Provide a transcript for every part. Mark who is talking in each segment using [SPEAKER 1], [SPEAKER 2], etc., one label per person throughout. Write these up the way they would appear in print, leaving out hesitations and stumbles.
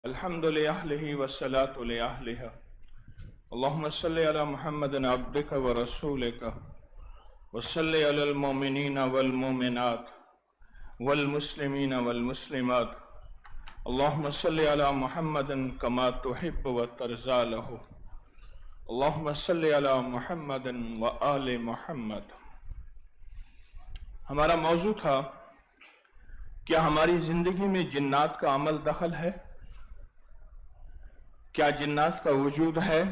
[SPEAKER 1] الحمد لله والصلاة لأهلها. اللهم صل على محمد عبدك ورسولك وصل على المؤمنين والمؤمنات والمسلمين والمسلمات. اللهم صل على محمد كما تحب وترضى له. اللهم صل على محمد وآل محمد. ہمارا موضوع تھا کیا ہماری زندگی میں جنات کا عمل دخل ہے؟ کیا جنات کا وجود ہے؟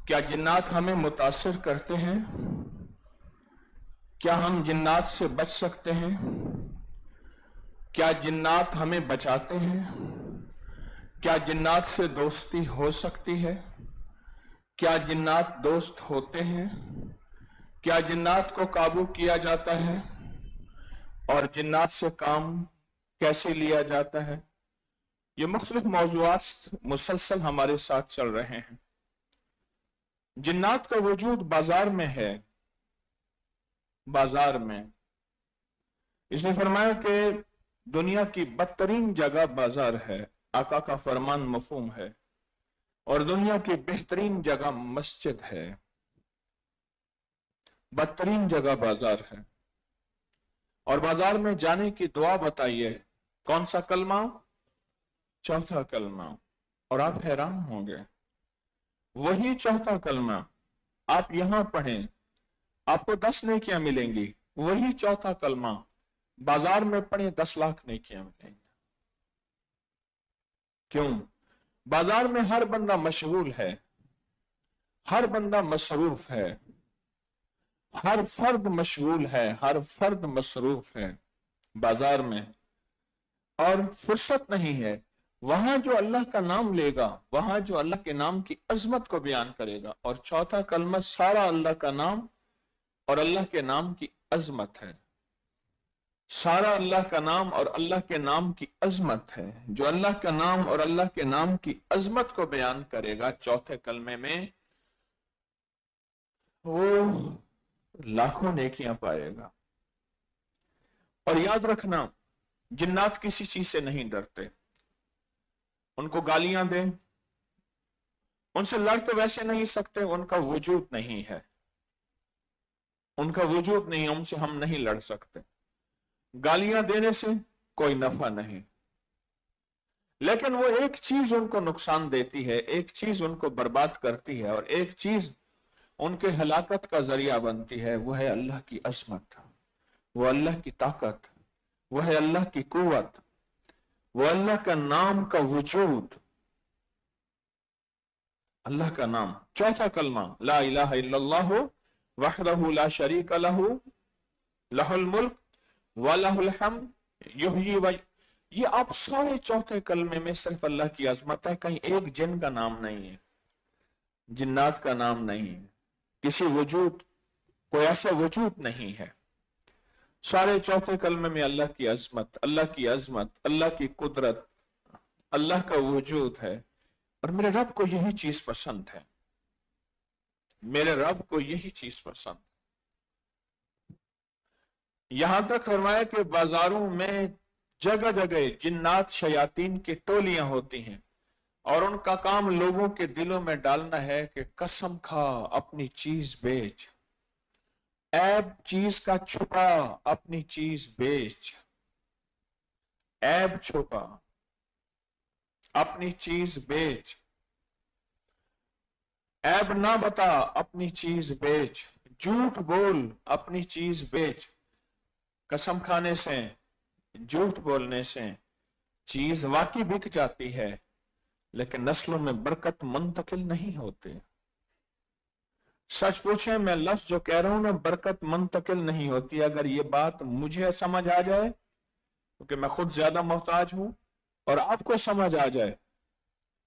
[SPEAKER 1] کیا جنات ہمیں متاثر کرتے ہیں؟ کیا ہم جنات سے بچ سکتے ہیں؟ کیا جنات ہمیں بچاتے ہیں؟ کیا جنات سے دوستی ہو سکتی ہے؟ کیا جنات دوست ہوتے ہیں؟ کیا جنات کو قابو کیا جاتا ہے؟ اور جنات سے کام کیسے لیا جاتا ہے؟ یہ مختلف موضوعات مسلسل ہمارے ساتھ چل رہے ہیں. جنات کا وجود بازار میں ہے. بازار میں اس نے فرمایا کہ دنیا کی بدترین جگہ بازار ہے. آقا کا فرمان مفہوم ہے. اور دنیا کی بہترین جگہ مسجد ہے. بدترین جگہ بازار ہے. اور بازار میں جانے کی دعا بتائیے. کون سا کلمہ؟ چوتھا کلمہ. اور آپ حیران ہوں گے وہی چوتھا کلمہ آپ یہاں پڑھیں آپ کو 10 نیکیاں ملیں گی. وہی چوتھا کلمہ بازار میں پڑھیں 10 لاکھ نیکیاں ملیں گی. کیوں؟ بازار میں ہر بندہ مشغول ہے. ہر بندہ مصروف ہے. ہر فرد مشغول ہے. ہر فرد مصروف ہے بازار میں. اور فرصت نہیں ہے. وہاں جو اللہ کا نام لے گا وہاں جو اللہ کے نام کی عظمت کو بیان کرے گا. اور چوتھا کلمہ سارا اللہ کا نام اور اللہ کے نام کی عظمت ہے. سارا اللہ کا نام اور اللہ کے نام کی عظمت ہے. جو اللہ کا نام اور اللہ کے نام کی عظمت کو بیان کرے گا چوتھے کلمے میں وہ لاکھوں نیکیاں پائے گا. اور یاد رکھنا جنات کسی چیز سے نہیں ڈرتے. ان کو گالیاں دیں ان سے لڑ تو ویسے نہیں سکتے. ان کا وجود نہیں ہے. ان کا وجود نہیں. ان سے ہم نہیں لڑ سکتے. گالیاں دینے سے کوئی نفع نہیں. لیکن وہ ایک چیز ان کو نقصان دیتی ہے. ایک چیز ان کو برباد کرتی ہے. اور ایک چیز ان کے ہلاکت کا ذریعہ بنتی ہے. وہ ہے اللہ کی عظمت. وہ اللہ کی طاقت. وہ ہے اللہ کی قوت. وہ اللہ کا نام کا وجود. اللہ کا نام. چوتھا کلمہ لا الہ الا اللہ وحدہ لا شریک لہ لہ الملک ولہ الحمد یحیی و یہ آپ سارے چوتھے کلمے میں صرف اللہ کی عظمت ہے. کہیں ایک جن کا نام نہیں ہے. جنات کا نام نہیں ہے. کسی وجود کوئی ایسا وجود نہیں ہے. سارے چوتھے کلمے میں اللہ کی عظمت اللہ کی عظمت اللہ کی قدرت اللہ کا وجود ہے. اور میرے رب کو یہی چیز پسند ہے. میرے رب کو یہی چیز پسند. یہاں تک فرمایا کہ بازاروں میں جگہ جگہ جنات شیاطین کی ٹولیاں ہوتی ہیں. اور ان کا کام لوگوں کے دلوں میں ڈالنا ہے کہ قسم کھا اپنی چیز بیچ. عیب چیز کا چھپا اپنی چیز بیچ. عیب چھپا اپنی چیز بیچ. عیب نہ بتا اپنی چیز بیچ. جھوٹ بول اپنی چیز بیچ. قسم کھانے سے جھوٹ بولنے سے چیز واقعی بک جاتی ہے لیکن نسلوں میں برکت منتقل نہیں ہوتے. سچ پوچھیں میں لفظ جو کہہ رہا ہوں نا برکت منتقل نہیں ہوتی. اگر یہ بات مجھے سمجھ آ جائے کیونکہ میں خود زیادہ محتاج ہوں اور آپ کو سمجھ آ جائے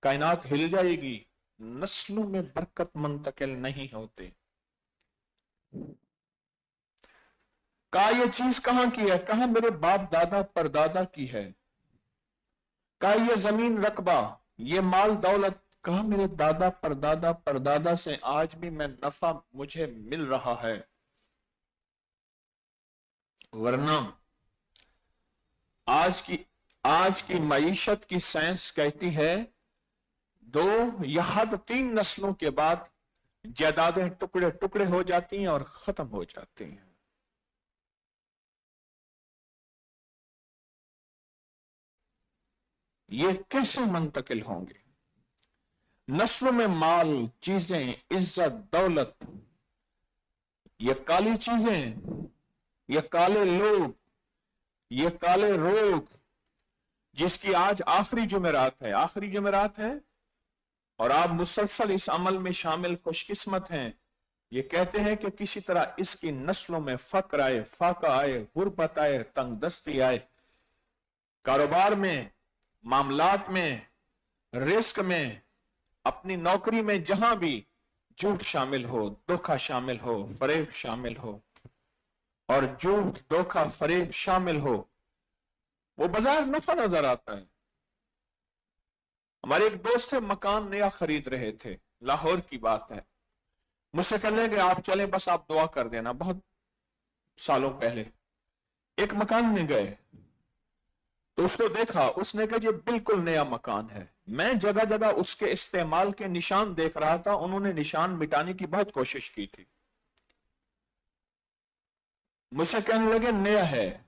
[SPEAKER 1] کائنات ہل جائے گی. نسلوں میں برکت منتقل نہیں ہوتے. کہا یہ چیز کہاں کی ہے؟ کہاں میرے باپ دادا پردادا کی ہے. کہا یہ زمین رقبہ یہ مال دولت کہا میرے دادا پردادا سے آج بھی میں نفع مجھے مل رہا ہے. ورنہ آج کی आज की मईशत की साइंस कहती है 2 या हद 3 नस्लों के बाद जायदादें टुकड़े टुकड़े हो जाती हैं और खत्म हो जाती हैं। ये कैसे मुंतकिल होंगे? नस्लों में माल, चीजें, इज्जत, दौलत, ये काली चीजें, ये काले लोग, ये काले रोग, जिसकी आज आखिरी जुमेरात है और आप मुसलसल इस अमल में शामिल खुशकिस्मत हैं। ये कहते हैं कि किसी तरह इसकी नस्लों में फक्र आए, फाका आए, गुर्बत आए, तंगदस्ती आए, कारोबार में, मामलात में, रिस्क में, अपनी नौकरी में, जहां भी झूठ शामिल हो, धोखा शामिल हो, फरेब शामिल हो, और झूठ, धोखा, फरेब शामिल हो, वो बाजार नफा नजर आता है। हमारे एक दोस्त थे, मकान नया खरीद रहे थे, लाहौर की बात है। मुझसे कहने लगे आप चलें, बस आप दुआ कर देना। बहुत सालों पहले एक मकान में गए तो उसको देखा, उसने कहा ये बिल्कुल नया मकान है। मैं जगह जगह उसके इस्तेमाल के निशान देख रहा था, उन्होंने निशान मिटाने की बहुत कोशिश की थी। मुझसे कहने लगे नया है।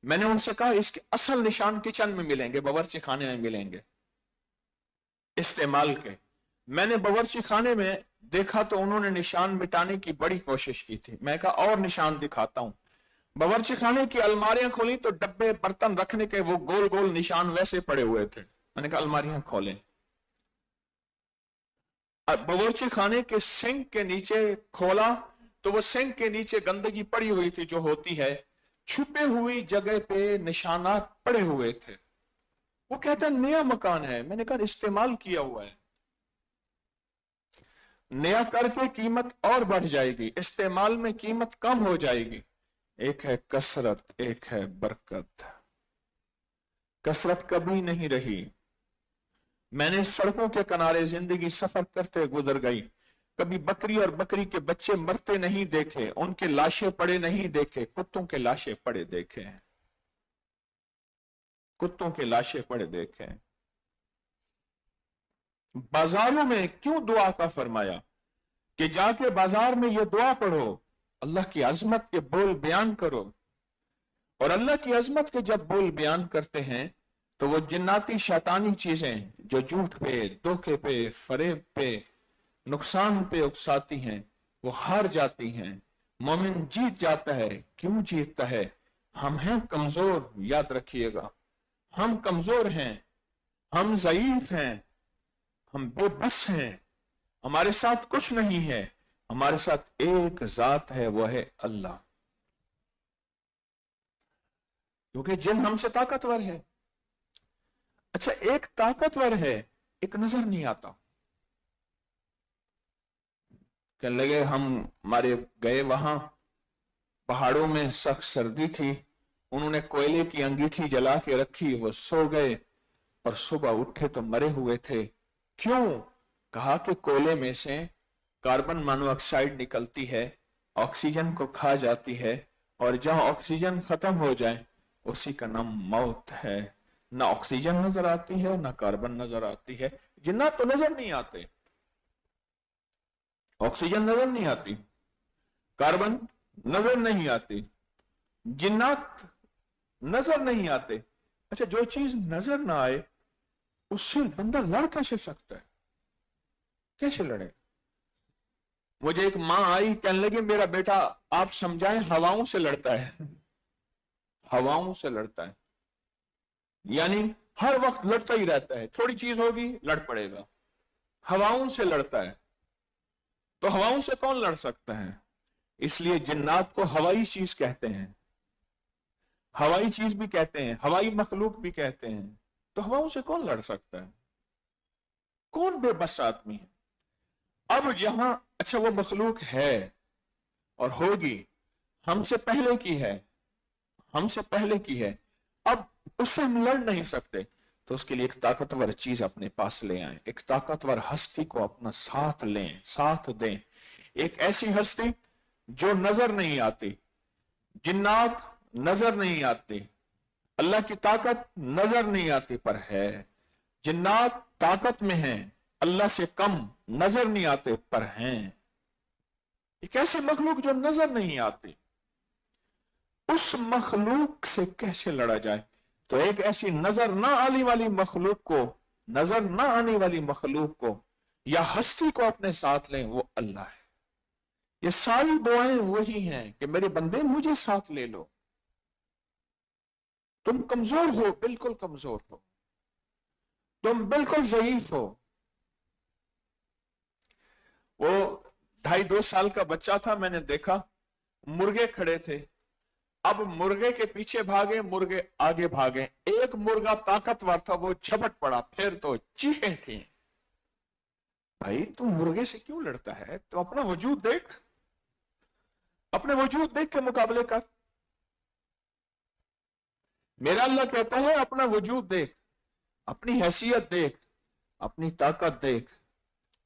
[SPEAKER 1] मैंने उनसे कहा इसके असल निशान किचन में मिलेंगे, बावर्ची खाने में मिलेंगे इस्तेमाल के। मैंने बावर्ची खाने में देखा तो उन्होंने निशान मिटाने की बड़ी कोशिश की थी। मैं कहा और निशान दिखाता हूं। बावर्ची खाने की अलमारियां खोली तो डब्बे बर्तन रखने के वो गोल गोल निशान वैसे पड़े हुए थे। मैंने कहा अलमारियां खोलें। बावर्ची खाने के सिंक के नीचे खोला तो वो सिंक के नीचे गंदगी पड़ी हुई थी, जो होती है, छुपे हुई जगह पे निशानात पड़े हुए थे। वो कहता नया मकान है। मैंने कहा इस्तेमाल किया हुआ है। नया करके कीमत और बढ़ जाएगी, इस्तेमाल में कीमत कम हो जाएगी। एक है कसरत, एक है बरकत। कसरत कभी नहीं रही। मैंने सड़कों के किनारे जिंदगी सफर करते गुजर गई, कभी बकरी और बकरी के बच्चे मरते नहीं देखे, उनके लाशें पड़े नहीं देखे, कुत्तों के लाशें पड़े देखे हैं, कुत्तों के लाशें पड़े देखे हैं। बाजारों में क्यों दुआ का फरमाया कि जाके बाजार में ये दुआ पढ़ो, अल्लाह की अजमत के बोल बयान करो। और अल्लाह की अजमत के जब बोल बयान करते हैं तो वो जिन्नाती शैतानी चीजें जो झूठ पे, धोखे पे, फरेब पे, नुकसान पे उकसाती हैं, वो हार जाती हैं। मोमिन जीत जाता है। क्यों जीतता है? हम हैं कमजोर, याद रखिएगा, हम कमजोर हैं, हम ज़ईफ हैं, हम बेबस हैं, हमारे साथ कुछ नहीं है, हमारे साथ एक जात है, वो है अल्लाह। क्योंकि जिन हमसे ताकतवर है। अच्छा, एक ताकतवर है, एक नजर नहीं आता। कहने लगे हम हमारे गए वहां, पहाड़ों में सख्त सर्दी थी, उन्होंने कोयले की अंगीठी जला के रखी, वो सो गए और सुबह उठे तो मरे हुए थे। क्यों? कहा कि कोयले में से कार्बन मोनोऑक्साइड निकलती है, ऑक्सीजन को खा जाती है, और जहां ऑक्सीजन खत्म हो जाए उसी का नाम मौत है। ना ऑक्सीजन नजर आती है, ना कार्बन नजर आती है। जिन्नात तो नजर नहीं आते, ऑक्सीजन नजर नहीं आती, कार्बन नजर नहीं आती, जिन्नात नजर नहीं आते। अच्छा, जो चीज नजर ना आए उससे बंदा लड़ कैसे सकता है? कैसे लड़े? मुझे एक मां आई, कहने लगी मेरा बेटा आप समझाएं, हवाओं से लड़ता है, हवाओं से लड़ता है, यानी हर वक्त लड़ता ही रहता है। थोड़ी चीज होगी लड़ पड़ेगा, हवाओं से लड़ता है। तो हवाओं से कौन लड़ सकता है? इसलिए जिन्नात को हवाई चीज कहते हैं, हवाई चीज भी कहते हैं, हवाई मखलूक भी कहते हैं। तो हवाओं से कौन लड़ सकता है? कौन बेबस आदमी है? अब जहां, अच्छा वो मखलूक है और होगी, हमसे पहले की है, हमसे पहले की है, अब उससे हम लड़ नहीं सकते। तो उसके लिए एक ताकतवर चीज अपने पास ले आए, एक ताकतवर हस्ती को अपना साथ लें, साथ दें। एक ऐसी हस्ती जो नजर नहीं आती, जिन्नात नजर नहीं आती, अल्लाह की ताकत नजर नहीं आती पर है। जिन्नात ताकत में हैं, अल्लाह से कम नजर नहीं आते पर हैं। एक ऐसे मखलूक जो नजर नहीं आती, उस मखलूक से कैसे लड़ा जाए? तो एक ऐसी नजर ना आने वाली मखलूक को, नजर ना आने वाली मखलूक को या हस्ती को अपने साथ लें, वो अल्लाह है। ये सारी दुआएं वही हैं कि मेरे बंदे मुझे साथ ले लो। तुम कमजोर हो, बिल्कुल कमजोर हो, तुम बिल्कुल ज़ईफ हो। वो 2.5-2 साल का बच्चा था, मैंने देखा मुर्गे खड़े थे, अब मुर्गे के पीछे भागे, मुर्गे आगे भागे। एक मुर्गा ताकतवर था, वो झपट पड़ा, फिर तो चीखें थी, भाई तू मुर्गे से क्यों लड़ता है? तो अपना वजूद देख, अपने वजूद देख के मुकाबले कर। मेरा अल्लाह कहता है अपना वजूद देख, अपनी हैसियत देख, अपनी ताकत देख,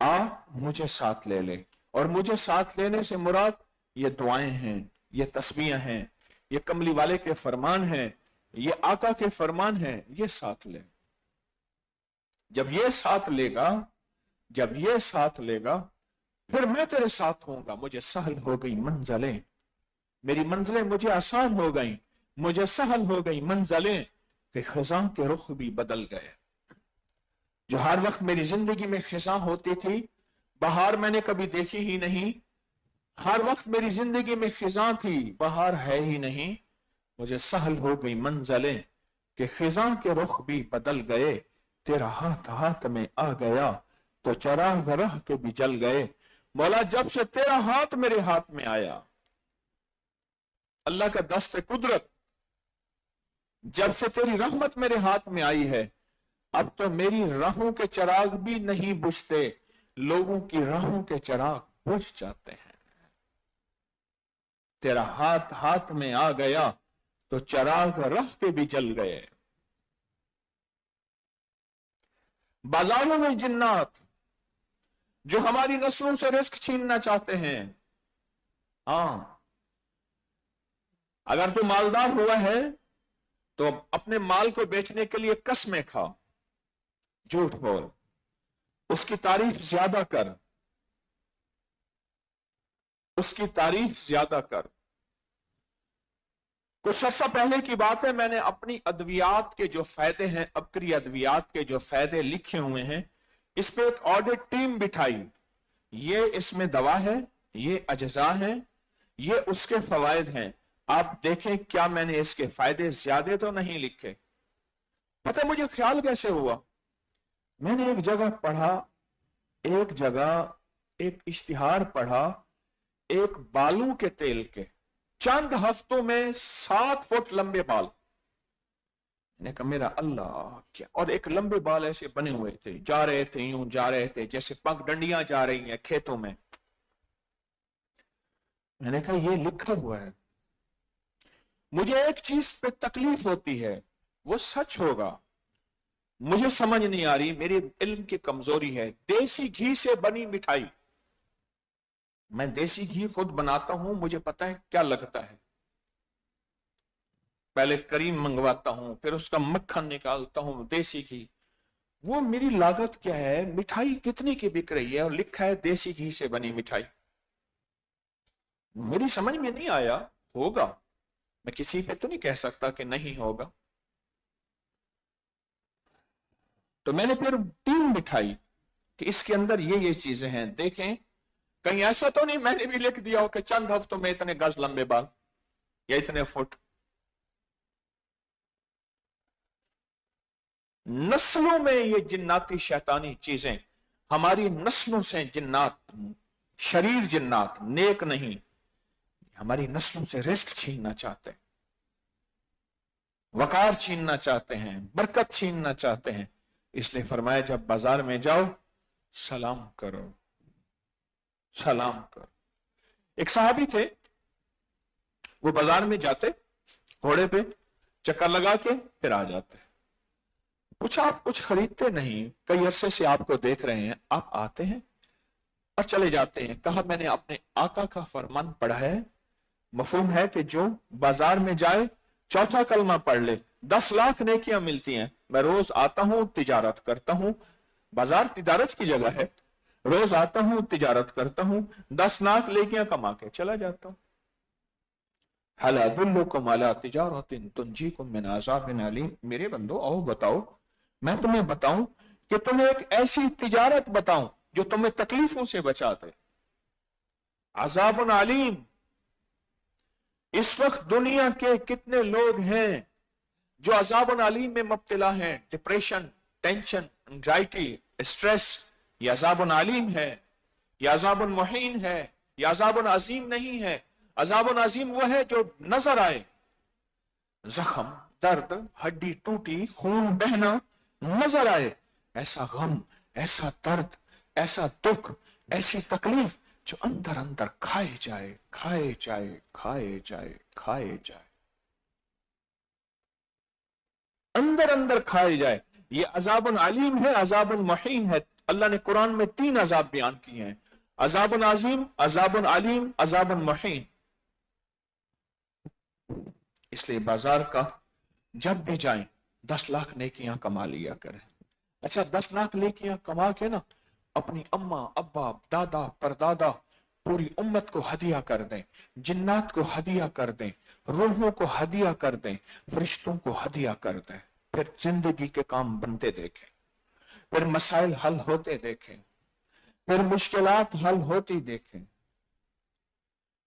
[SPEAKER 1] आ मुझे साथ ले ले। और मुझे साथ लेने से मुराद ये दुआएं हैं, ये तस्बीहें हैं, ये कमली वाले के फरमान हैं, ये आका के फरमान हैं, ये साथ ले। जब ये साथ लेगा, जब ये साथ लेगा, फिर मैं तेरे साथ होऊंगा। मुझे सहल हो गई मंजिलें, मेरी मंजिलें मुझे आसान हो गई, मुझे सहल हो गई मंजिलें कि खिज़ां के रुख भी बदल गए। जो हर वक्त मेरी जिंदगी में खिज़ां होती थी, बहार मैंने कभी देखी ही नहीं। हर वक्त मेरी जिंदगी में खिज़ां थी, बहार है ही नहीं। मुझे सहल हो गई मंजिलें कि खिज़ां के रुख भी बदल गए। तेरा हाथ हाथ में आ गया तो चराग रह के भी जल गए। मौला जब से तेरा हाथ मेरे हाथ में आया, अल्लाह का दस्त कुदरत, जब से तेरी रहमत मेरे हाथ में आई है, अब तो मेरी राहों के चराग भी नहीं बुझते, लोगों की राहों के चराग बुझ जाते हैं। तेरा हाथ हाथ में आ गया तो चराग रह के भी जल गए। बाजारों में जिन्नात जो हमारी नस्लों से रिस्क छीनना चाहते हैं। हां, अगर तू मालदार हुआ है तो अपने माल को बेचने के लिए कसमें खा, झूठ बोल, उसकी तारीफ ज्यादा कर, उसकी तारीफ ज्यादा कर। कुछ अर्सा पहले की बात है, मैंने अपनी अद्वियात के जो फायदे हैं, अबकरी अद्वियात के जो फायदे लिखे हुए हैं, इस पे एक ऑडिट टीम बिठाई। ये इसमें दवा है, ये अज्जा है, ये उसके फवायद हैं। आप देखें क्या मैंने इसके फायदे ज्यादा तो नहीं लिखे। पता मुझे ख्याल कैसे हुआ, मैंने एक जगह पढ़ा, एक जगह एक इश्तिहार पढ़ा, एक बालों के तेल के, चंद हफ्तों में 7 फुट लंबे बाल। मैंने कहा मेरा अल्लाह क्या। और एक लंबे बाल ऐसे बने हुए थे, जा रहे थे, यूं जा रहे थे जैसे पगडंडियां जा रही हैं खेतों में। मैंने कहा ये लिखा हुआ है। मुझे एक चीज पे तकलीफ होती है, वो सच होगा, मुझे समझ नहीं आ रही, मेरी इल्म की कमजोरी है। देसी घी से बनी मिठाई, मैं देसी घी खुद बनाता हूं, मुझे पता है क्या लगता है। पहले करीम मंगवाता हूं, फिर उसका मक्खन निकालता हूं, देसी घी। वो मेरी लागत क्या है, मिठाई कितनी की बिक रही है और लिखा है देसी घी से बनी मिठाई। मेरी समझ में नहीं आया। होगा, मैं किसी पे तो नहीं कह सकता कि नहीं होगा। तो मैंने फिर टीम बिठाई कि इसके अंदर ये चीजें हैं, देखें कहीं ऐसा तो नहीं मैंने भी लिख दिया हो कि चंद हफ्तों में इतने गज लंबे बाल या इतने फुट। नस्लों में ये जिन्नाती शैतानी चीजें, हमारी नस्लों से जिन्नात, शरीर जिन्नात, नेक नहीं, हमारी नस्लों से रिस्क छीनना चाहते हैं, वकार छीनना चाहते हैं, बरकत छीनना चाहते हैं। इसलिए फरमाया जब बाजार में जाओ सलाम करो, सलाम करो। एक सहाबी थे, वो बाजार में जाते, घोड़े पे चक्कर लगा के फिर आ जाते। पूछा आप कुछ खरीदते नहीं, कई अरसे से आपको देख रहे हैं, आप आते हैं और चले जाते हैं। कहा मैंने अपने आका का फरमान पढ़ा है, मफहूम है कि जो बाजार में जाए चौथा कलमा पढ़ ले, 10 लाख नेकियां मिलती हैं। मैं रोज आता हूं, तिजारत करता हूं, बाजार तिजारत की जगह है, रोज आता हूं, तिजारत करता हूं, 10 लाख नेकियां कमा के चला जाता हूं। हल अदुल्लुकुम अला तिजारतिन तुंजीकुम मिन अज़ाबिन अलीम, मेरे बंदो आओ बताओ, मैं तुम्हें बताऊं कि तुम्हें एक ऐसी तिजारत बताऊं जो तुम्हें तकलीफों से बचा दे। अज़ाबुन अलीम, इस वक्त दुनिया के कितने लोग हैं जो अज़ाबुन अलीम में मुब्तला हैं, डिप्रेशन, टेंशन, एंजाइटी, स्ट्रेस, ये अज़ाबुन अलीम है, ये अज़ाबुन मुहीन है, ये अज़ाबुन अजीम नहीं है। अज़ाबुन अजीम वो है जो नजर आए, जख्म, दर्द, हड्डी टूटी, खून बहना नजर आए, ऐसा गम, ऐसा दर्द, ऐसा दुख, ऐसी तकलीफ जो अंदर अंदर खाए जाए, खाए जाए, खाए जाए, खाए जाए, अंदर अंदर खाए जाए। ये अज़ाबुन अलीम है, अज़ाबुन मुहीन है। अल्लाह ने कुरान में 3 अज़ाब बयान किए हैं, अज़ाबुन अजीम, अज़ाबुन अलीम, अज़ाबुन मुहीन। इसलिए बाजार का जब भी जाएं 10 लाख नेकियां कमा लिया करें। अच्छा, 10 लाख नेकियां कमा के ना अपनी अम्मा, अब्बा, दादा, परदादा, पूरी उम्मत को हदिया कर दें, जिन्नात को हदिया कर दें, रूहों को हदिया कर दें, फरिश्तों को हदिया कर दें। फिर जिंदगी के काम बनते देखें, फिर मसाइल हल होते देखें, फिर मुश्किलात हल होती देखें,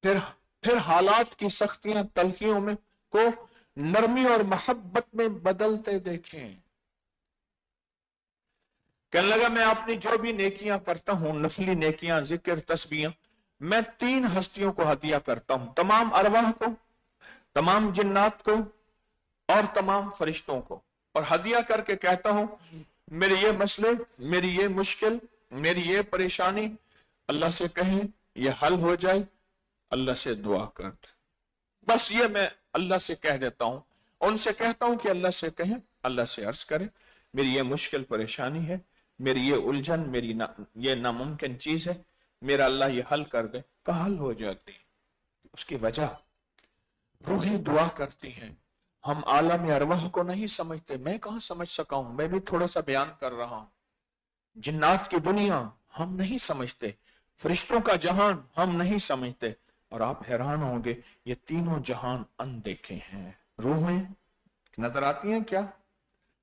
[SPEAKER 1] फिर हालात की सख्तियां तलखियों में को नरमी और मोहब्बत में बदलते देखें। कहने लगा मैं अपनी जो भी नेकियां करता हूं, नफली नेकियां, जिक्र, तस्बीहां, मैं 3 हस्तियों को हदिया करता हूं, तमाम अरवाह को, तमाम जिन्नात को और तमाम फरिश्तों को, और हदिया करके कहता हूं मेरे ये मसले, मेरी ये मुश्किल, मेरी ये परेशानी अल्लाह से कहें, ये हल हो जाए, अल्लाह से दुआ कर दे। बस ये मैं अल्लाह से कह देता हूं, उनसे कहता हूं कि अल्लाह से कहें, अल्लाह से अर्ज करें मेरी ये मुश्किल परेशानी है, मेरी ये उलझन, मेरी ये नामुमकिन चीज है, मेरा अल्लाह ये हल कर दे, का हल हो जाती। उसकी वजह रूहें दुआ करती हैं। हम आलम अरवाह को नहीं समझते, मैं कहां समझ सका हूं, मैं भी थोड़ा सा बयान कर रहा हूं। जिन्नात की दुनिया हम नहीं समझते, फरिश्तों का जहान हम नहीं समझते, और आप हैरान होंगे ये तीनों जहान अनदेखे हैं। रूहें नजर आती हैं क्या?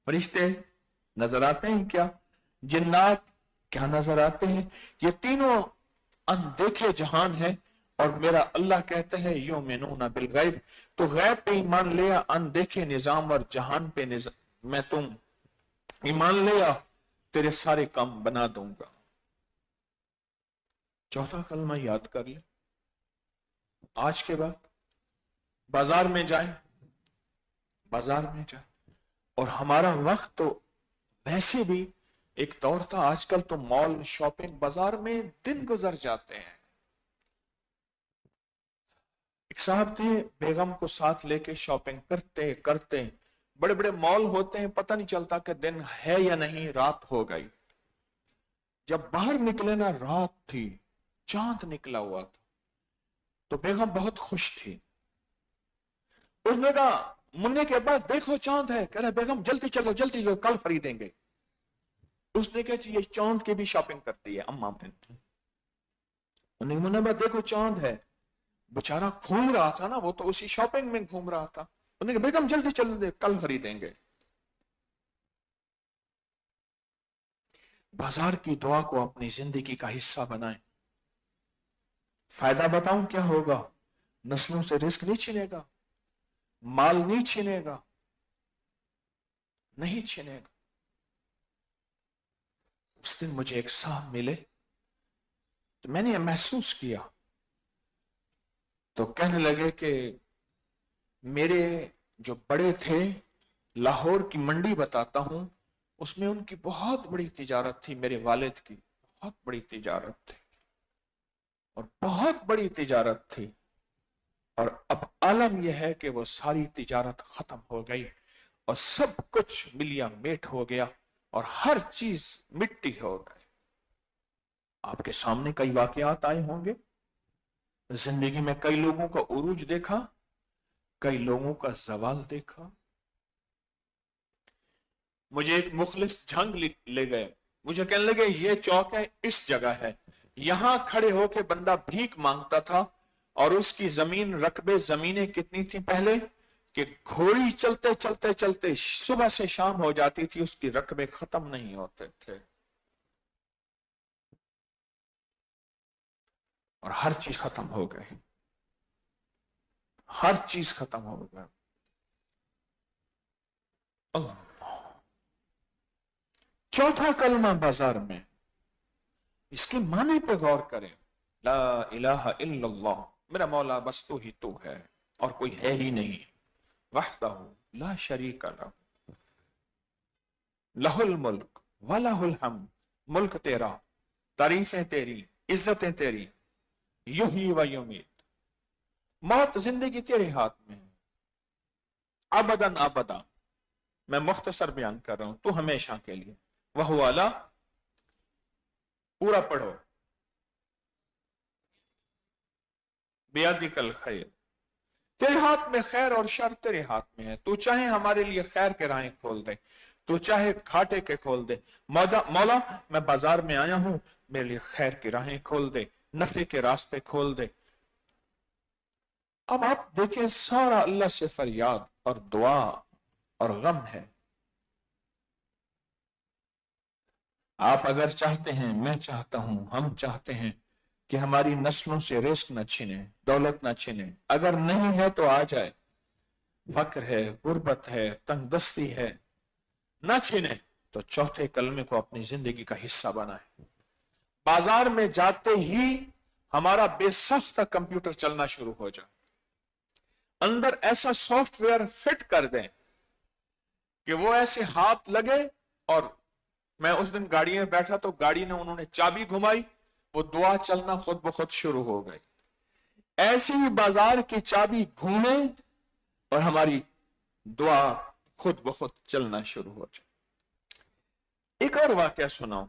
[SPEAKER 1] फरिश्ते नजर आते हैं क्या? जिन्नात क्या नजर आते हैं? ये तीनों अनदेखे जहान है। और मेरा अल्लाह कहते हैं युमिनूना बिल गैब, तो गैब पे ईमान लिया, अनदेखे निजाम और जहान पे मैं तुम ईमान लिया, तेरे सारे काम बना दूंगा। चौथा कलमा याद कर ले, आज के बाद बाजार में जाए, बाजार में जाए, और हमारा वक्त तो वैसे भी एक दौर था, आजकल तो मॉल, शॉपिंग, बाजार में दिन गुजर जाते हैं। एक साहब थे, बेगम को साथ लेके शॉपिंग करते करते, बड़े बड़े मॉल होते हैं, पता नहीं चलता कि दिन है या नहीं, रात हो गई। जब बाहर निकले ना, रात थी, चांद निकला हुआ था, तो बेगम बहुत खुश थी। उसने कहा मुन्ने के बाद देखो चांद है। कह रहा बेगम जल्दी चलो, जल्दी चलो, कल खरीदेंगे। उसने कहा ये चांद की भी शॉपिंग करती है अम्मा। मुन्ने बाद देखो चांद है। बेचारा घूम रहा था ना, वो तो उसी शॉपिंग में घूम रहा था। उन्होंने कहा बेगम जल्दी चल दे, कल खरीदेंगे। बाजार की दुआ को अपनी जिंदगी का हिस्सा बनाएं। फायदा बताऊं क्या होगा? नस्लों से रिस्क नहीं छिनेगा, माल नहीं छिनेगा, नहीं छिनेगा। उस दिन मुझे एक साहब मिले, तो मैंने महसूस किया, तो कहने लगे कि मेरे जो बड़े थे, लाहौर की मंडी बताता हूं, उसमें उनकी बहुत बड़ी तिजारत थी, मेरे वालिद की बहुत बड़ी तिजारत थी, और बहुत बड़ी तिजारत थी। और अब आलम यह है कि वो सारी तिजारत खत्म हो गई और सब कुछ मिलिया मेट हो गया और हर चीज मिट्टी हो गई। आपके सामने कई वाकयात आए होंगे, जिंदगी में कई लोगों का उरूज देखा, कई लोगों का जवाल देखा, मुझे एक मुखलिस झंग ले गए, मुझे कहने लगे ये चौक है, इस जगह है, यहां खड़े होके बंदा भीख मांगता था, और उसकी जमीन रकबे जमीनें कितनी थी पहले कि घोड़ी चलते चलते चलते सुबह से शाम हो जाती थी, उसकी रकबे खत्म नहीं होते थे, और हर चीज खत्म हो गई, हर चीज खत्म हो गई। चौथा कलमा बाजार में, इसके माने पे गौर करें, ला इलाहा इल्लल्लाह, मेरा मौला बस तू ही तू है और कोई है ही नहीं, वहदहू ला शरीका लहू, लहुल मुल्क व लहुल हम्द, मुल्क तेरा, तारीफें तेरी, इज्जतें तेरी, युही व युमीत, मौत जिंदगी तेरे हाथ में है, अबदन अबदा, मैं मुख्तसर बयान कर रहा हूं, तू हमेशा के लिए, वह वाला, पूरा पढ़ो, बियदिकल खैर, तेरे हाथ में खैर और शर तेरे हाथ में है, तू चाहे हमारे लिए खैर के राहें खोल दे, तू चाहे घाटे के खोल दे, मौला मैं बाजार में आया हूं, मेरे लिए खैर की राहें खोल दे, नफे के रास्ते खोल दे। अब आप देखें, सारा अल्लाह से फरियाद और दुआ और गम है। आप अगर चाहते हैं, मैं चाहता हूं, हम चाहते हैं कि हमारी नस्लों से रिस्क न छीने, दौलत न छीने, अगर नहीं है तो आ जाए, फक्र है, गुर्बत है, तंगदस्ती है, न छीने तो चौथे कलमे को अपनी जिंदगी का हिस्सा बनाए। बाजार में जाते ही हमारा बेसाख्ता कंप्यूटर चलना शुरू हो जाए, अंदर ऐसा सॉफ्टवेयर फिट कर दें कि वो ऐसे हाथ लगे, और मैं उस दिन गाड़ी में बैठा तो गाड़ी ने उन्होंने चाबी घुमाई, वो दुआ चलना खुद ब खुद शुरू हो गई। ऐसी ही बाजार की चाबी घूमे और हमारी दुआ खुद ब खुद चलना शुरू हो जाए। एक और वाकया सुनाऊं,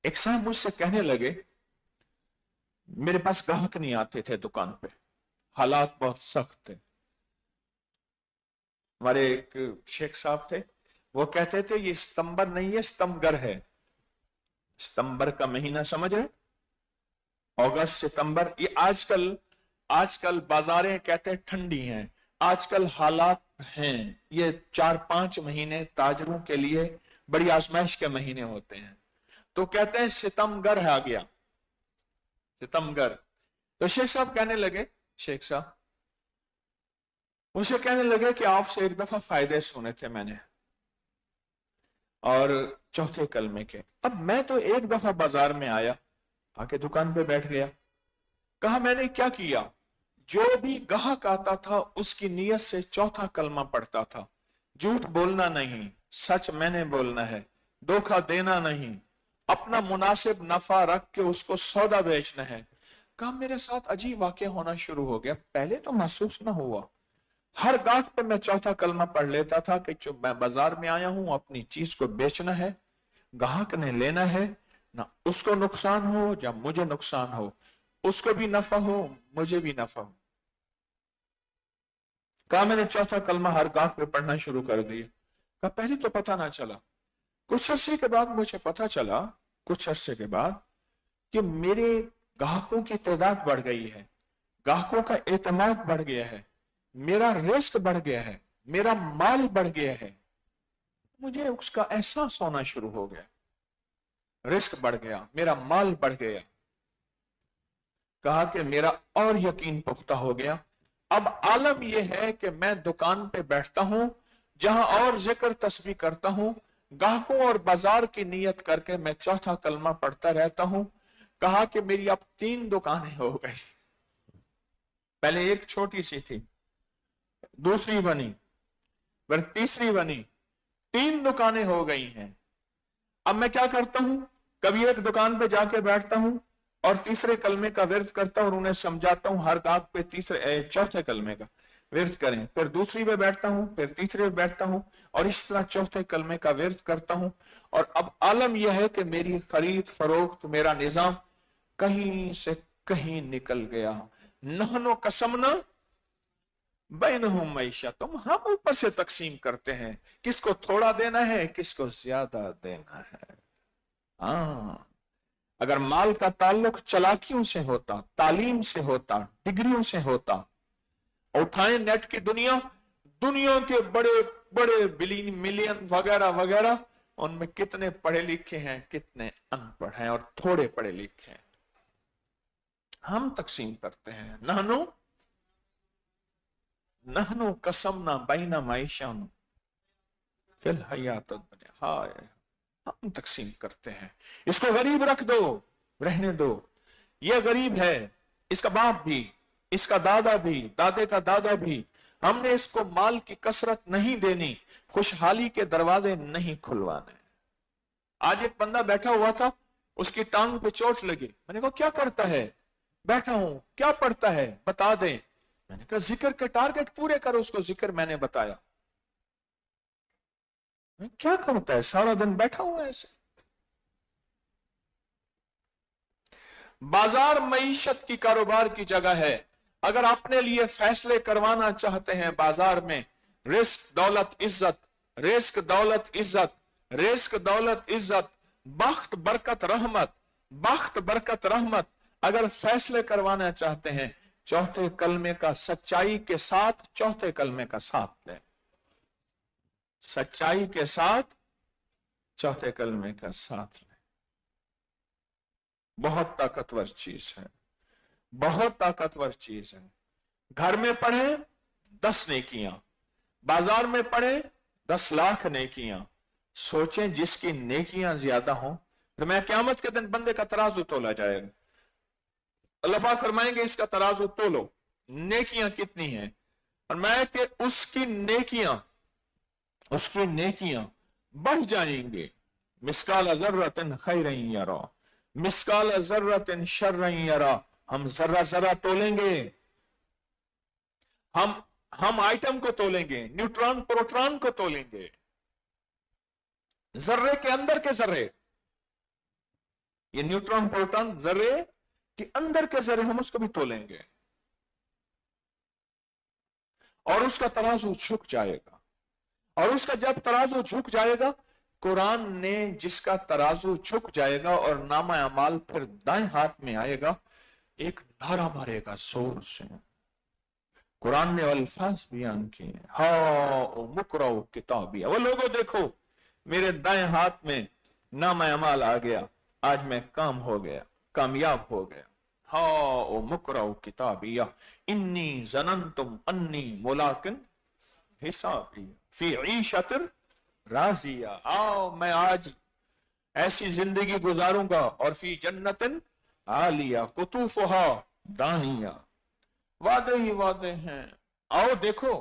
[SPEAKER 1] एक साहब मुझसे कहने लगे, मेरे पास ग्राहक नहीं आते थे दुकान पे, हालात बहुत सख्त थे। हमारे एक शेख साहब थे, वो कहते थे ये सितंबर नहीं है, सितंबर है। सितंबर का महीना समझ रहे, अगस्त सितंबर, ये आजकल बाजारें कहते हैं ठंडी हैं, आजकल हालात हैं, ये 4-5 महीने ताजरों के लिए बड़ी आजमाइश के महीने होते हैं, तो कहते हैं सितंबर आ गया, सितंबर। तो शेख साहब कहने लगे, शेख साहब मुझे कहने लगे कि आपसे एक दफा फायदे सुने थे मैंने, और चौथे कलमे के। अब मैं तो एक दफा बाजार में आया, आके दुकान पे बैठ गया, कहा मैंने क्या किया, जो भी ग्राहक आता था उसकी नीयत से चौथा कलमा पढ़ता था, झूठ बोलना नहीं, सच मैंने बोलना है, धोखा देना नहीं, अपना मुनासिब नफा रख के उसको सौदा बेचना है। कहा मेरे साथ अजीब वाकया होना शुरू हो गया, पहले तो महसूस ना हुआ, हर गाहक पे मैं चौथा कलमा पढ़ लेता था कि जो मैं बाजार में आया हूं अपनी चीज को बेचना है, ग्राहक ने लेना है, ना उसको नुकसान हो या मुझे नुकसान हो, उसको भी नफा हो मुझे भी नफा हो। कहा मैंने चौथा कलमा हर गाहक पे पढ़ना शुरू कर दिया। कहा पहले तो पता ना चला, कुछ अरसे के बाद मुझे पता चला, कुछ अरसे के बाद, कि मेरे ग्राहकों की तादाद बढ़ गई है, ग्राहकों का एतमाद बढ़ गया है, मेरा रिस्क बढ़ गया है, मेरा माल बढ़ गया है, मुझे उसका एहसास होना शुरू हो गया, रिस्क बढ़ गया, मेरा माल बढ़ गया। कहा कि मेरा और यकीन पुख्ता हो गया, अब आलम यह है कि मैं दुकान पे बैठता हूं, जहां और जिक्र तस्बीह करता हूं, ग्राहकों और बाजार की नीयत करके मैं चौथा कलमा पढ़ता रहता हूं। कहा कि मेरी अब 3 दुकानें हो गई, पहले एक छोटी सी थी, दूसरी बनी, फिर तीसरी बनी, 3 दुकानें हो गई हैं। अब मैं क्या करता हूं, कभी एक दुकान पे जाके बैठता हूं और तीसरे कलमे का विर्द करता हूं और उन्हें समझाता हूं हर गाहक पे चौथे कलमे का विर्द करें, फिर दूसरी पे बैठता हूं, फिर तीसरे पे बैठता हूं, और इस तरह चौथे कलमे का विर्द करता हूं। और अब आलम यह है कि मेरी खरीद फरोख्त, मेरा निजाम कहीं से कहीं निकल गया। नहनो कसमना बैनहुम मईशतुम, हम ऊपर से तकसीम करते हैं, किसको थोड़ा देना है, किसको ज्यादा देना है। हाँ, अगर माल का ताल्लुक चालाकियों से होता, तालीम से होता, डिग्रियों से होता, उठाएं नेट की दुनिया, दुनिया के बड़े बड़े बिलियन मिलियन वगैरह वगैरह, उनमें कितने पढ़े लिखे हैं, कितने अनपढ़ हैं और थोड़े पढ़े लिखे हैं। हम तकसीम करते हैं, नहनु कसमना बैना माइशम फिल हयात दुनिया, हाय, हम तकसीम करते हैं। इसको गरीब रख दो, रहने दो, ये गरीब है, इसका बाप भी, इसका दादा भी, दादे का दादा भी, हमने इसको माल की कसरत नहीं देनी, खुशहाली के दरवाजे नहीं खुलवाने। आज एक बंदा बैठा हुआ था, उसकी टांग पे चोट लगी, मैंने कहा क्या करता है, बैठा हूं, क्या पढ़ता है, बता दे। मैंने कहा जिक्र के टारगेट पूरे करो, उसको जिक्र मैंने बताया। क्या करता है, सारा दिन बैठा हुआ है ऐसे। बाजार मईशत की, कारोबार की जगह है। अगर अपने लिए फैसले करवाना चाहते हैं बाजार में, रिस्क दौलत इज्जत, रिस्क दौलत इज्जत, रिस्क दौलत इज्जत, बख्त बरकत रहमत, बख्त बरकत रहमत, अगर फैसले करवाना चाहते हैं, चौथे कलमे का सच्चाई के साथ, चौथे कलमे का साथ लें, सच्चाई के साथ चौथे कलमे का साथ लें। बहुत ताकतवर चीज है, बहुत ताकतवर चीज है। घर में पढ़े 10 नेकियां, बाजार में पढ़े 10 लाख नेकियां। सोचें जिसकी नेकियां ज्यादा हों, तो मैं क़यामत के दिन बंदे का तराजू तोला जाएगा। अल्लाह पाक फरमाएंगे इसका तराजू तोलो, नेकियां कितनी हैं, और मैं कि उसकी नेकियां बढ़ जाएंगे। मिस्काल ज़र्रतिन खैरन यरा, मिस्काल ज़र्रतिन शर्रन यरा। हम जर्रा जर्रा तोलेंगे, हम आइटम को तोलेंगे, न्यूट्रॉन प्रोटॉन को तोलेंगे, जर्रे के अंदर के जर्रे, ये न्यूट्रॉन प्रोटॉन जर्रे के अंदर के जर्रे, हम उसको भी तोलेंगे और उसका तराजू झुक जाएगा। और उसका जब तराजू झुक जाएगा, कुरान ने जिसका तराजू झुक जाएगा और नामा अमाल फिर दाएं हाथ में आएगा, एक नारा मारेगा जोर से। कुरान ने अल्फाज बयान किए, हाओ मुकराओ किताबिया, वो लोगों देखो मेरे दाएं हाथ में नामा अमाल आ गया, आज मैं काम हो गया, कामयाब हो गया। हाओ मुकराओ किताबिया इन्नी ज़ननतुम अन्नी मुलाकिन हिसाबी फी ईशतिर राजिया। आओ मैं आज ऐसी जिंदगी गुजारूंगा, और फी जन्नतिन आलिया कुतूफुहा दानिया, वादे ही वादे हैं। आओ देखो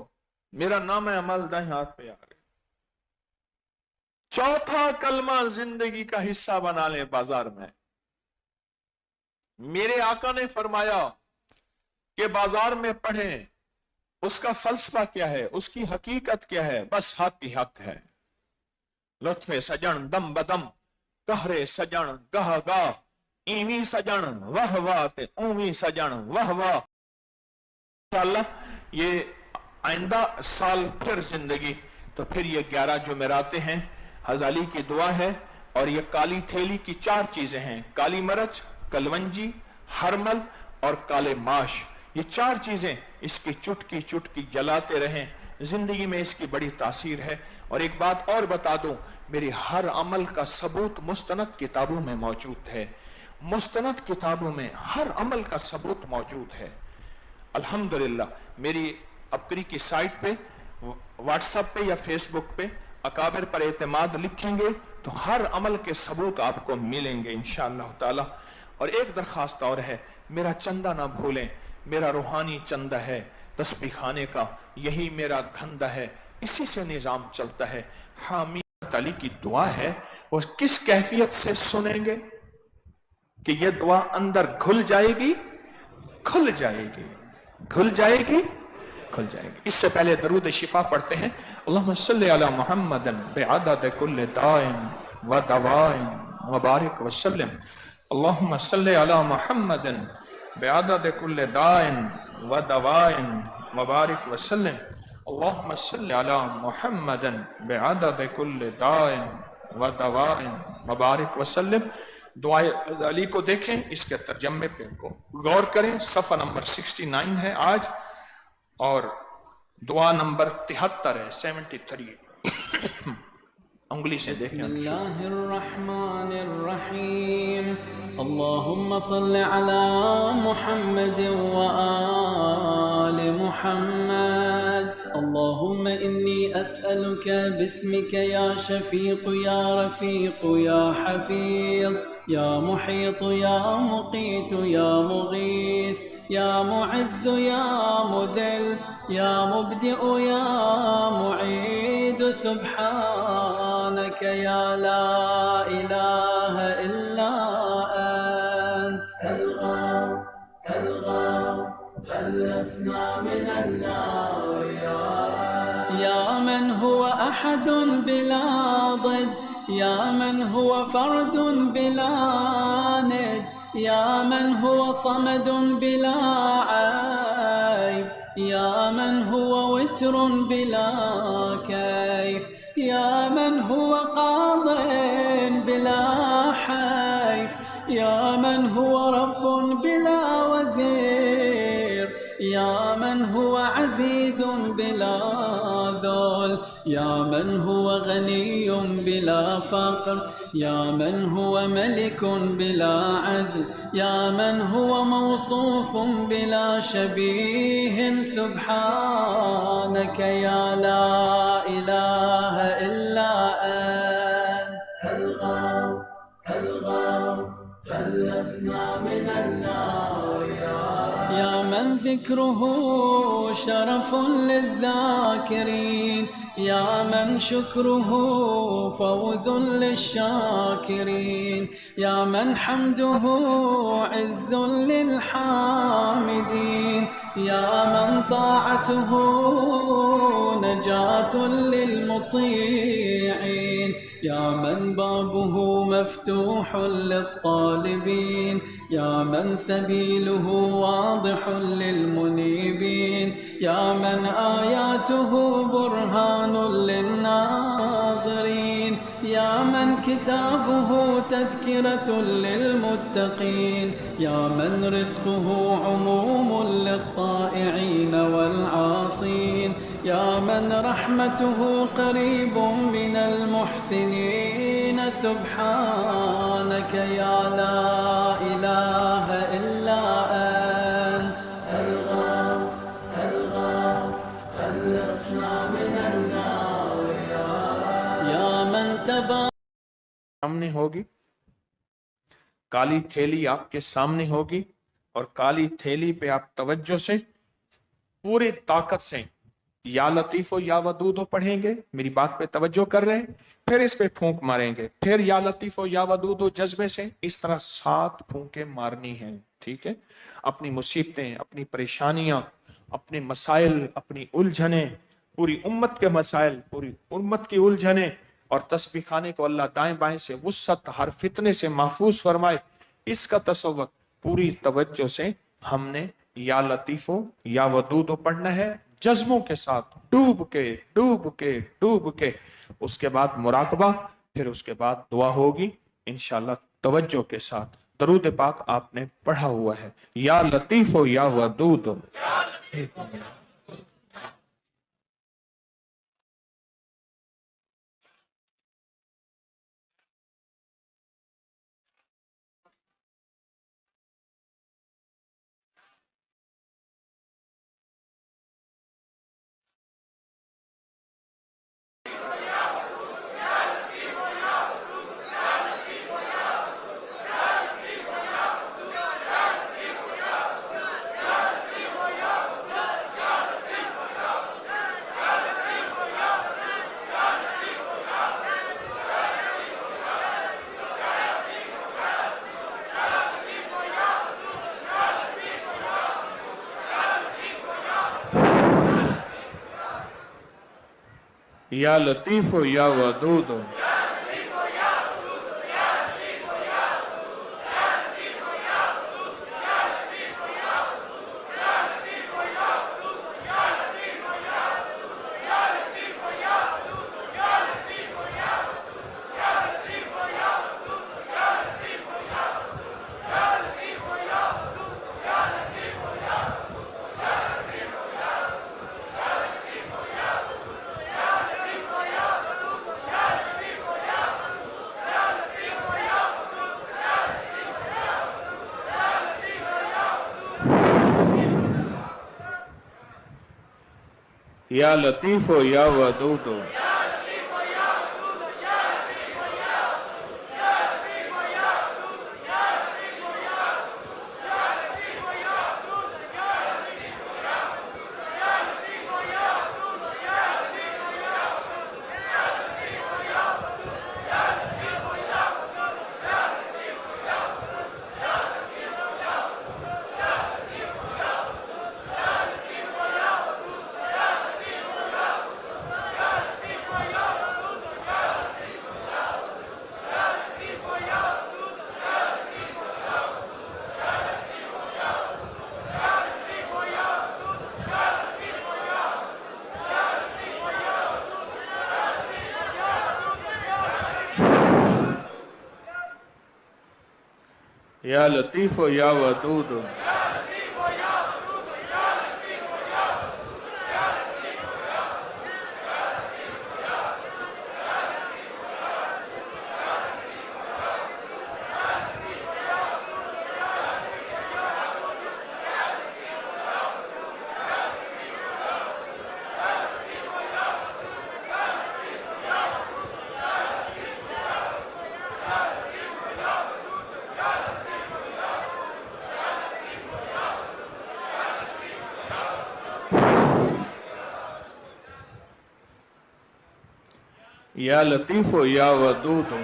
[SPEAKER 1] मेरा नाम है अमल दाएं हाथ पे आ रहे। चौथा कलमा जिंदगी का हिस्सा बना ले बाजार में। मेरे आका ने फरमाया कि बाजार में पढ़ें, उसका फलसफा क्या है, उसकी हकीकत क्या है, बस हक ही हक है। लुत्फे सजन दम बदम, कहरे सजन गह गा, ईवी सजन वह वाह ते ऊवी सजन वह वाह। इंशाअल्लाह ये आइंदा साल फिर जिंदगी, तो फिर ये 11 जुमेरातें हैं, हजाली की दुआ है। और ये काली थैली की 4 चीजें हैं, काली मरच, कलवंजी, हरमल और काले माश। ये 4 चीजें इसकी चुटकी चुटकी जलाते रहें, जिंदगी में इसकी बड़ी तासीर है। और एक बात और बता दूं, मेरी हर अमल का सबूत मुस्तनद किताबों में मौजूद है, मुस्तनद किताबों में हर अमल का सबूत मौजूद है। अल्हम्दुलिल्लाह मेरी अपकरी की साइट पे, व्हाट्सएप पे या फेसबुक पे अकाबिर पर एतमाद लिखेंगे तो हर अमल के सबूत आपको मिलेंगे इंशाअल्लाह ताला। और एक दरखास्त और है, मेरा चंदा ना भूलें, मेरा रूहानी चंदा है तस्बीह खाने का, यही मेरा धंधा है, इसी से निजाम चलता है। हामी ताली की दुआ है, वो किस कैफियत से सुनेंगे कि ये दुआ अंदर घुल जाएगी, खुल जाएगी, घुल जाएगी, खुल जाएगी। इससे पहले दरूद शिफा पढ़ते हैं, अल्लाहुम्मा सल्ली अला मुहम्मदिन बिअदद कुल्लि दाइन व दवाइन व बारिक व सल्लिम। अल्लाहुम्मा सल्ली अला मुहम्मदिन बिअदद कुल्लि दाइन व दवाइन وبارک وسلم اللہم صل علی محمد بعدد کل داء و دواء وبارک وسلم۔ دعائے غزالی کو دیکھیں، اس کے ترجمے پہ غور کریں، صفحہ نمبر 69 ہے آج، اور دعا نمبر 73 ہے، 73 انگلی سے دیکھیں۔
[SPEAKER 2] بسم اللہ الرحمن الرحیم اللہم صل علی محمد وآل محمد اللہم انی اسألک باسمک یا شفیق یا رفیق یا حفیظ یا محیط یا مقیت یا مغیث یا معز یا مذل یا مبدئ یا معید سبحانك يا لا إله إلا أنت الغار خلصنا من النار يا من هو أحد بلا ضد يا من هو فرد بلا ند يا من هو صمد بلا عيب يا من هو وتر بلا كيف يا من هو قاض بلا حيف يا من هو رب بلا وزير يا من هو عزيز بلا ذل يا من هو غني بلا فقر يا من هو ملك بلا عزل يا من هو موصوف بلا شبيه سبحانك يا لا إله إلا أنت الغار خلصنا من النار يا من ذكره شرف للذاكرين يا من شكره فوز للشاكرين يا من حمده عز للحامدين يا من طاعته نجاة للمطيعين يا من بابه مفتوح للطالبين يا من سبيله واضح للمنيبين يا من آياته برهان للناظرين يا من كتابه تذكرة للمتقين يا من رزقه عموم للطائعين والعاصين يا من رحمته قريب من المحسنين سبحانك يا لا إله إلا أنت الغار خلصنا من النار يا من تبارك
[SPEAKER 1] سامنے ہوگی، کالی تھیلی آپ کے سامنے ہوگی، اور کالی تھیلی پہ آپ توجہ سے پورے طاقت سے یا لطیف و یا ودود پڑھیں گے، میری بات پہ توجہ کر رہے ہیں، پھر اس پہ پھونک ماریں گے، پھر یا لطیف و یا ودود جذبے سے اس طرح 7 پھونکیں مارنی ہیں، ٹھیک ہے؟ اپنی مصیبتیں، اپنی پریشانیاں، اپنے مسائل، اپنی الجھنیں، پوری امت کے مسائل، پوری امت کی الجھنیں، اور تسبیح خانے کو اللہ دائیں بائیں سے وسعت، ہر فتنے سے محفوظ فرمائے، اس کا تصور پوری توجہ سے ہم نے یا لطیف و یا ودود پڑھنا ہے، جذبوں کے ساتھ، ڈوب کے ڈوب کے ڈوب کے، اس کے بعد مراقبہ، پھر اس کے بعد دعا ہوگی انشاءاللہ توجہ کے ساتھ۔ درود پاک آپ نے پڑھا ہوا ہے، یا لطیف و یا ودود۔ یا لطیف و یا ودود۔ یا لطیف و یا ودود یا لطیف و یا ودود یا لطیف و یا ودود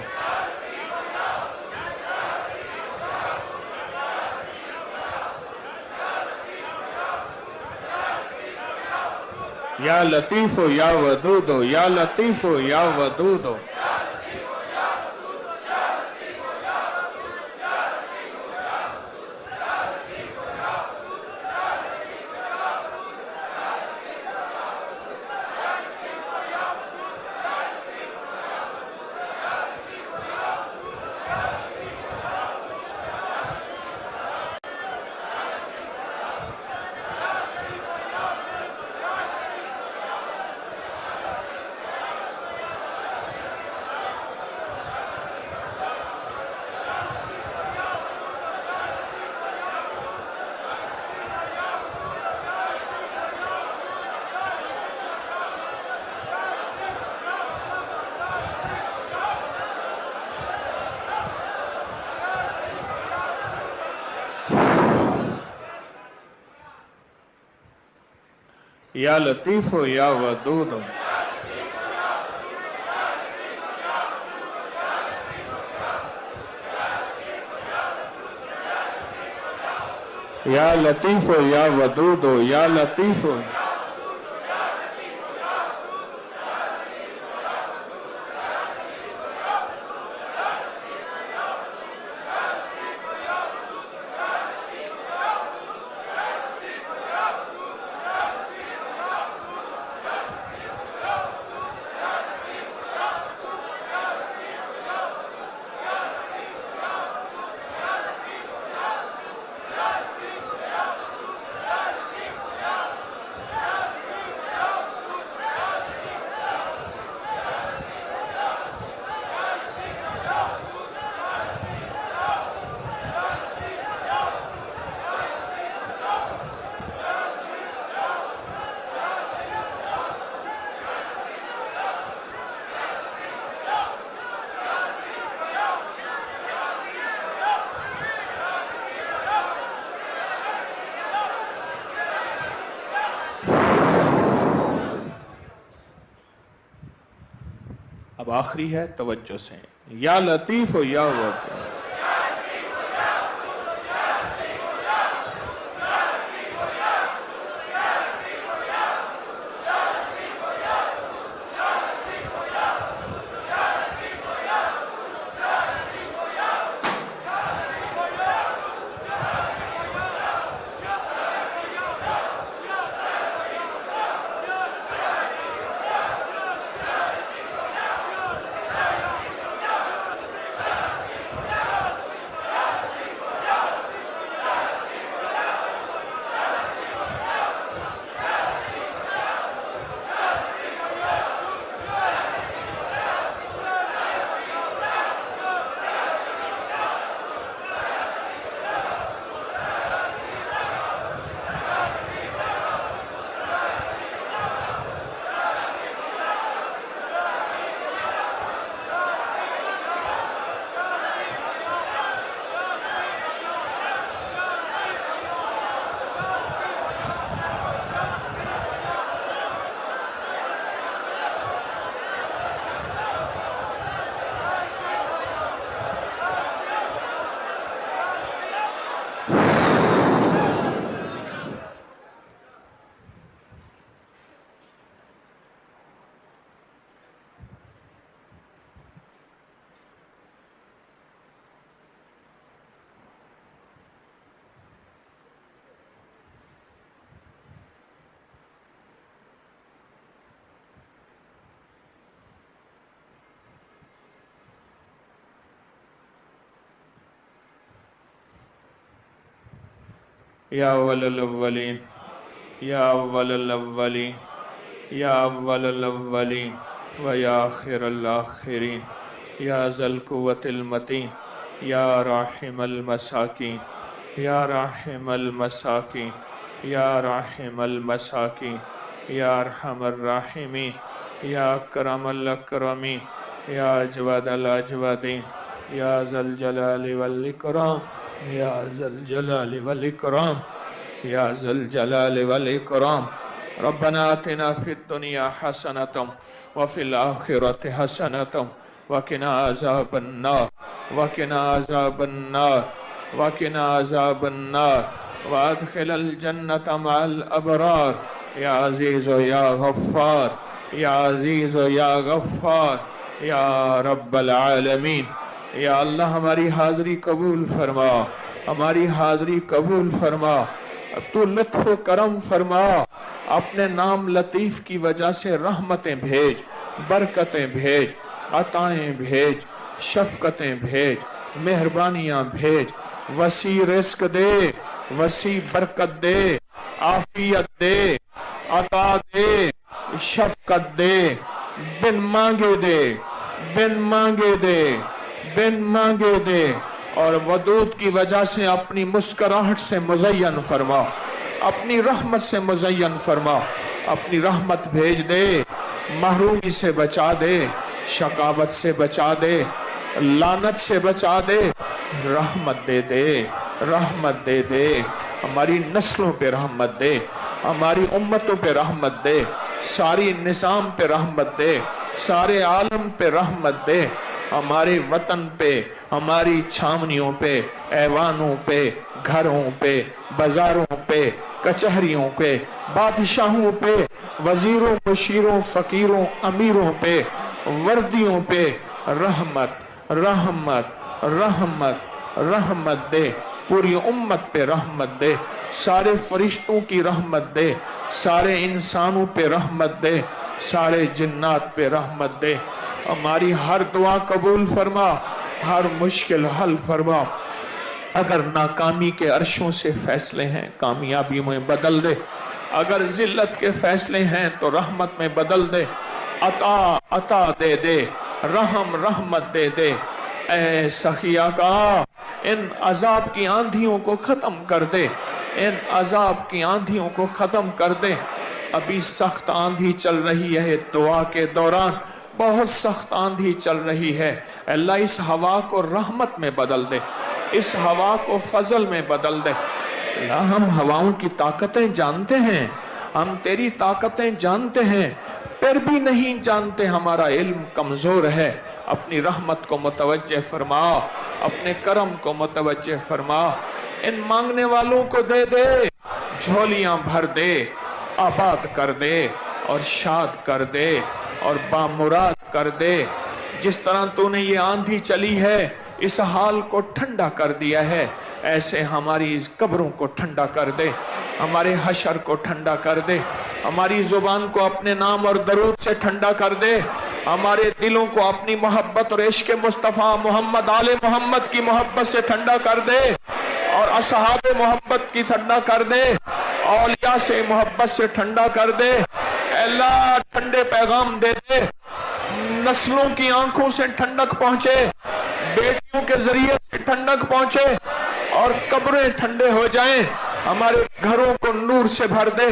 [SPEAKER 1] یا لطیف و یا ودود یا لطیف و یا ودود یا لطیف و یا ودود یا لطیف و یا ودود یا لطیف اب آخری ہے توجہ سے یا لطیف و یا ودود یا اول الاولین یا اول الاولین یا اول الاولین و یا آخر الاخرین یا ذا القوة المتین یا راحم المساکین یا راحم المساکین یا راحم المساکین یا ارحم الراحمین یا اکرم الاکرمین یا اجود الاجودین یا ذا الجلال والاکرام یا ذا الجلال والاکرام یا ذا الجلال والاکرام ربنا آتنا فی الدنیا حسنة وفی الآخرة حسنة وقنا عذاب النار وقنا عذاب النار وقنا عذاب النار وادخل الجنة مع الأبرار یا عزیز و یا غفار یا عزیز و یا غفار یا رب العالمین یا اللہ ہماری حاضری قبول فرما ہماری حاضری قبول فرما اب تو لطف و کرم فرما اپنے نام لطیف کی وجہ سے رحمتیں بھیج برکتیں بھیج عطائیں بھیج شفقتیں بھیج مہربانیاں بھیج وسیع رزق دے وسیع برکت دے عافیت دے عطا دے شفقت دے بن مانگے دے بن مانگے دے بن مانگے دے اور ودود کی وجہ سے اپنی مسکراہٹ سے مزین فرما اپنی رحمت سے مزین فرما اپنی رحمت بھیج دے محرومی سے بچا دے شقاوت سے بچا دے لعنت سے بچا دے رحمت دے دے رحمت دے دے ہماری نسلوں پہ رحمت دے ہماری امتوں پہ رحمت دے ساری نظام پہ رحمت دے سارے عالم پہ رحمت دے ہمارے وطن پہ ہماری چھاونیوں پہ ایوانوں پہ گھروں پہ بازاروں پہ کچہریوں پہ بادشاہوں پہ وزیروں مشیروں فقیروں امیروں پہ وردیوں پہ رحمت رحمت رحمت رحمت دے پوری امت پہ رحمت دے سارے فرشتوں کی رحمت دے سارے انسانوں پہ رحمت دے سارے جنات پہ رحمت دے ہماری ہر دعا قبول فرما ہر مشکل حل فرما اگر ناکامی کے عرشوں سے فیصلے ہیں کامیابی میں بدل دے اگر ذلت کے فیصلے ہیں تو رحمت میں بدل دے عطا دے دے رحم رحمت دے دے اے سخی آقا ان عذاب کی آندھیوں کو ختم کر دے ان عذاب کی آندھیوں کو ختم کر دے ابھی سخت آندھی چل رہی ہے دعا کے دوران بہت سخت آندھی چل رہی ہے اللہ اس ہوا کو رحمت میں بدل دے اس ہوا کو فضل میں بدل دے اللہ ہم ہواؤں کی طاقتیں جانتے ہیں ہم تیری طاقتیں جانتے ہیں پھر بھی نہیں جانتے ہمارا علم کمزور ہے اپنی رحمت کو متوجہ فرما اپنے کرم کو متوجہ فرما ان مانگنے والوں کو دے دے جھولیاں بھر دے آباد کر دے اور شاد کر دے اور بامراد کر دے جس طرح تو نے یہ آندھی چلی ہے اس حال کو ٹھنڈا کر دیا ہے ایسے ہماری اس قبروں کو ٹھنڈا کر دے ہمارے حشر کو ٹھنڈا کر دے ہماری زبان کو اپنے نام اور درود سے ٹھنڈا کر دے ہمارے دلوں کو اپنی محبت اور عشق مصطفیٰ محمد آل محمد کی محبت سے ٹھنڈا کر دے اور اصحاب محبت کی ٹھنڈا کر دے اولیاء سے محبت سے ٹھنڈا کر دے اللہ ٹھنڈے پیغام دے دے نسلوں کی آنکھوں سے ٹھنڈک پہنچے بیٹیوں کے ذریعے سے ٹھنڈک پہنچے اور قبریں ٹھنڈے ہو جائیں ہمارے گھروں کو نور سے بھر دے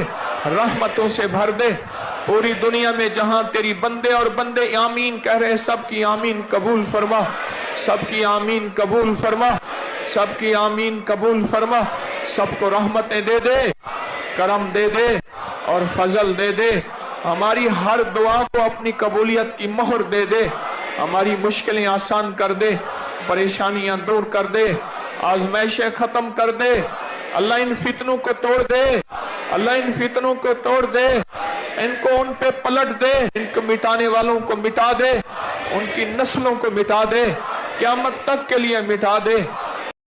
[SPEAKER 1] رحمتوں سے بھر دے پوری دنیا میں جہاں تیری بندے اور بندے آمین کہہ رہے سب کی آمین قبول فرما سب کی آمین قبول فرما سب کی آمین قبول فرما سب کو رحمتیں دے دے کرم دے دے اور فضل دے دے ہماری ہر دعا کو اپنی قبولیت کی مہر دے دے ہماری مشکلیں آسان کر دے پریشانیاں دور کر دے آزمائشیں ختم کر دے اللہ ان فتنوں کو توڑ دے اللہ ان فتنوں کو توڑ دے ان کو ان پہ پلٹ دے ان کو مٹانے والوں کو مٹا دے ان کی نسلوں کو مٹا دے قیامت تک کے لیے مٹا دے